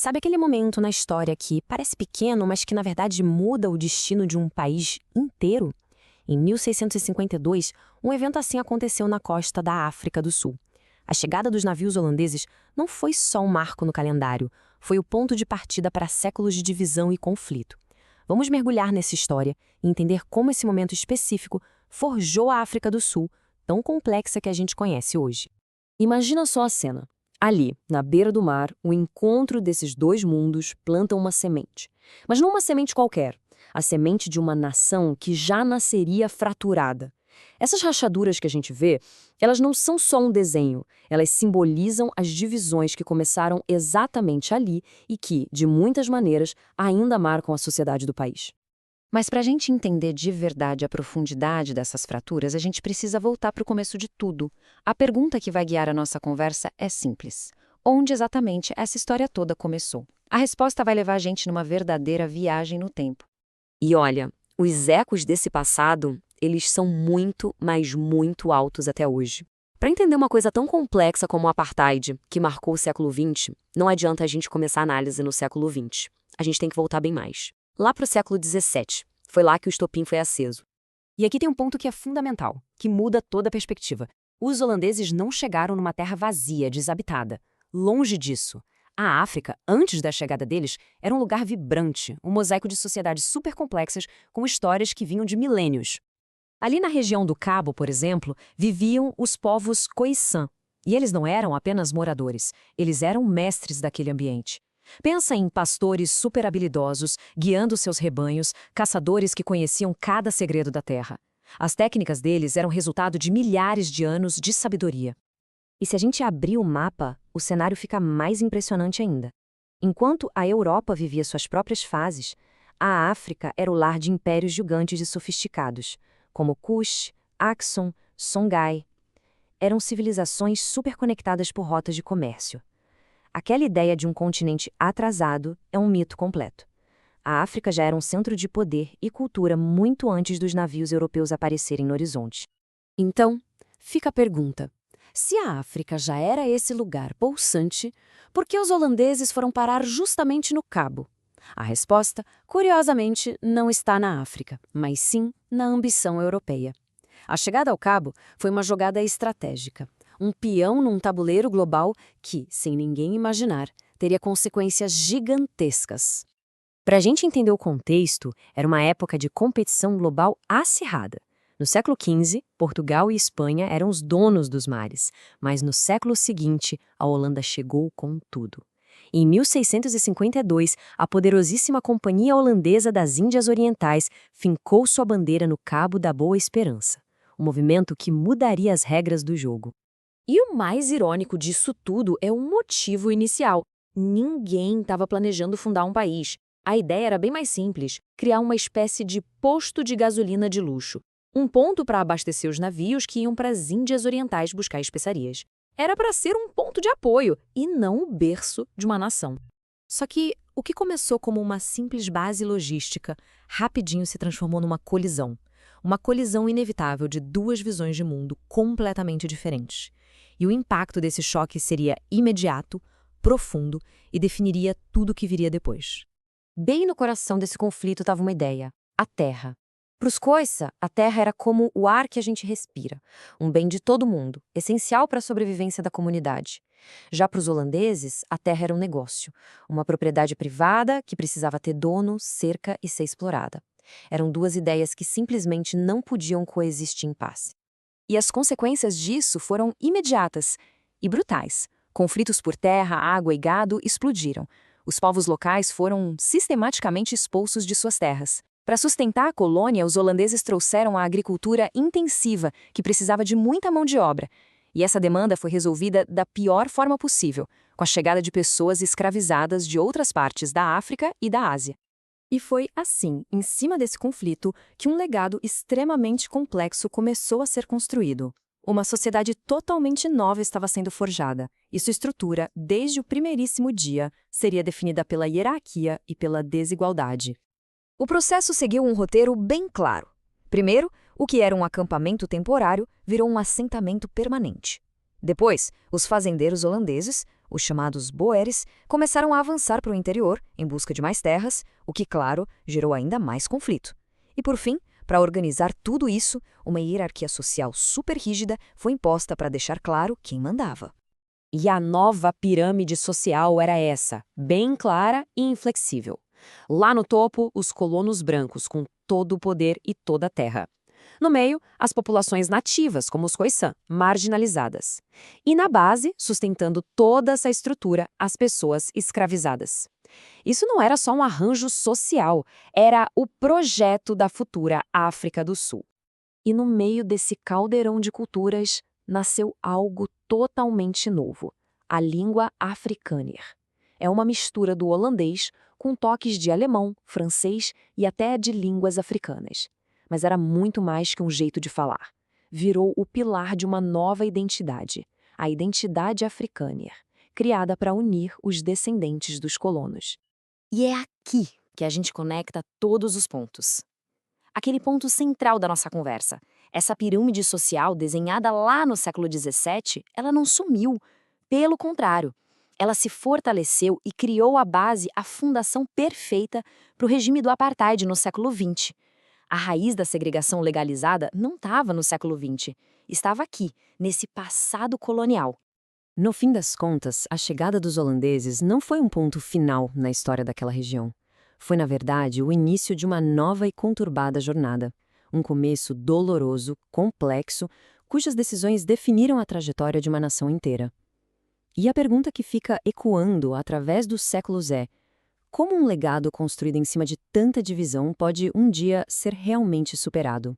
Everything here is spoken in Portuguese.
Sabe aquele momento na história que parece pequeno, mas que na verdade muda o destino de um país inteiro? Em 1652, um evento assim aconteceu na costa da África do Sul. A chegada dos navios holandeses não foi só um marco no calendário, foi o ponto de partida para séculos de divisão e conflito. Vamos mergulhar nessa história e entender como esse momento específico forjou a África do Sul, tão complexa que a gente conhece hoje. Imagina só a cena. Ali, na beira do mar, o encontro desses dois mundos planta uma semente. Mas não uma semente qualquer, a semente de uma nação que já nasceria fraturada. Essas rachaduras que a gente vê, elas não são só um desenho, elas simbolizam as divisões que começaram exatamente ali e que, de muitas maneiras, ainda marcam a sociedade do país. Mas para a gente entender de verdade a profundidade dessas fraturas, a gente precisa voltar para o começo de tudo. A pergunta que vai guiar a nossa conversa é simples. Onde exatamente essa história toda começou? A resposta vai levar a gente numa verdadeira viagem no tempo. E olha, os ecos desse passado, eles são muito, mas muito altos até hoje. Para entender uma coisa tão complexa como o apartheid, que marcou o século XX, não adianta a gente começar a análise no século XX. A gente tem que voltar bem mais. Lá para o século XVII, foi lá que o estopim foi aceso. E aqui tem um ponto que é fundamental, que muda toda a perspectiva. Os holandeses não chegaram numa terra vazia, desabitada. Longe disso. A África, antes da chegada deles, era um lugar vibrante, um mosaico de sociedades super complexas com histórias que vinham de milênios. Ali na região do Cabo, por exemplo, viviam os povos Khoisan. E eles não eram apenas moradores, eles eram mestres daquele ambiente. Pensa em pastores super habilidosos, guiando seus rebanhos, caçadores que conheciam cada segredo da terra. As técnicas deles eram resultado de milhares de anos de sabedoria. E se a gente abrir o mapa, o cenário fica mais impressionante ainda. Enquanto a Europa vivia suas próprias fases, a África era o lar de impérios gigantes e sofisticados, como Kush, Axum, Songhai. Eram civilizações superconectadas por rotas de comércio. Aquela ideia de um continente atrasado é um mito completo. A África já era um centro de poder e cultura muito antes dos navios europeus aparecerem no horizonte. Então, fica a pergunta: se a África já era esse lugar pulsante, por que os holandeses foram parar justamente no Cabo? A resposta, curiosamente, não está na África, mas sim na ambição europeia. A chegada ao Cabo foi uma jogada estratégica. Um peão num tabuleiro global que, sem ninguém imaginar, teria consequências gigantescas. Para a gente entender o contexto, era uma época de competição global acirrada. No século XV, Portugal e Espanha eram os donos dos mares, mas no século seguinte, a Holanda chegou com tudo. Em 1652, a poderosíssima Companhia Holandesa das Índias Orientais fincou sua bandeira no Cabo da Boa Esperança, um movimento que mudaria as regras do jogo. E o mais irônico disso tudo é o motivo inicial. Ninguém estava planejando fundar um país. A ideia era bem mais simples, criar uma espécie de posto de gasolina de luxo. Um ponto para abastecer os navios que iam para as Índias Orientais buscar especiarias. Era para ser um ponto de apoio e não o berço de uma nação. Só que o que começou como uma simples base logística, rapidinho se transformou numa colisão. Uma colisão inevitável de duas visões de mundo completamente diferentes. E o impacto desse choque seria imediato, profundo e definiria tudo o que viria depois. Bem no coração desse conflito estava uma ideia: a terra. Para os Khoisan, a terra era como o ar que a gente respira, um bem de todo mundo, essencial para a sobrevivência da comunidade. Já para os holandeses, a terra era um negócio, uma propriedade privada que precisava ter dono, cerca e ser explorada. Eram duas ideias que simplesmente não podiam coexistir em paz. E as consequências disso foram imediatas e brutais. Conflitos por terra, água e gado explodiram. Os povos locais foram sistematicamente expulsos de suas terras. Para sustentar a colônia, os holandeses trouxeram a agricultura intensiva, que precisava de muita mão de obra. E essa demanda foi resolvida da pior forma possível, com a chegada de pessoas escravizadas de outras partes da África e da Ásia. E foi assim, em cima desse conflito, que um legado extremamente complexo começou a ser construído. Uma sociedade totalmente nova estava sendo forjada, e sua estrutura, desde o primeiríssimo dia, seria definida pela hierarquia e pela desigualdade. O processo seguiu um roteiro bem claro. Primeiro, o que era um acampamento temporário virou um assentamento permanente. Depois, os fazendeiros holandeses, Os chamados boeres começaram a avançar para o interior em busca de mais terras, o que, claro, gerou ainda mais conflito. E, por fim, para organizar tudo isso, uma hierarquia social super rígida foi imposta para deixar claro quem mandava. E a nova pirâmide social era essa, bem clara e inflexível. Lá no topo, os colonos brancos, com todo o poder e toda a terra. No meio, as populações nativas, como os Khoisan, marginalizadas. E na base, sustentando toda essa estrutura, as pessoas escravizadas. Isso não era só um arranjo social, era o projeto da futura África do Sul. E no meio desse caldeirão de culturas, nasceu algo totalmente novo, a língua Afrikaner. É uma mistura do holandês com toques de alemão, francês e até de línguas africanas. Mas era muito mais que um jeito de falar. Virou o pilar de uma nova identidade, a identidade Afrikaner, criada para unir os descendentes dos colonos. E é aqui que a gente conecta todos os pontos. Aquele ponto central da nossa conversa. Essa pirâmide social desenhada lá no século XVII, ela não sumiu. Pelo contrário, ela se fortaleceu e criou a base, a fundação perfeita para o regime do apartheid no século XX. A raiz da segregação legalizada não estava no século XX, estava aqui, nesse passado colonial. No fim das contas, a chegada dos holandeses não foi um ponto final na história daquela região. Foi, na verdade, o início de uma nova e conturbada jornada. Um começo doloroso, complexo, cujas decisões definiram a trajetória de uma nação inteira. E a pergunta que fica ecoando através dos séculos é: como um legado construído em cima de tanta divisão pode um dia ser realmente superado?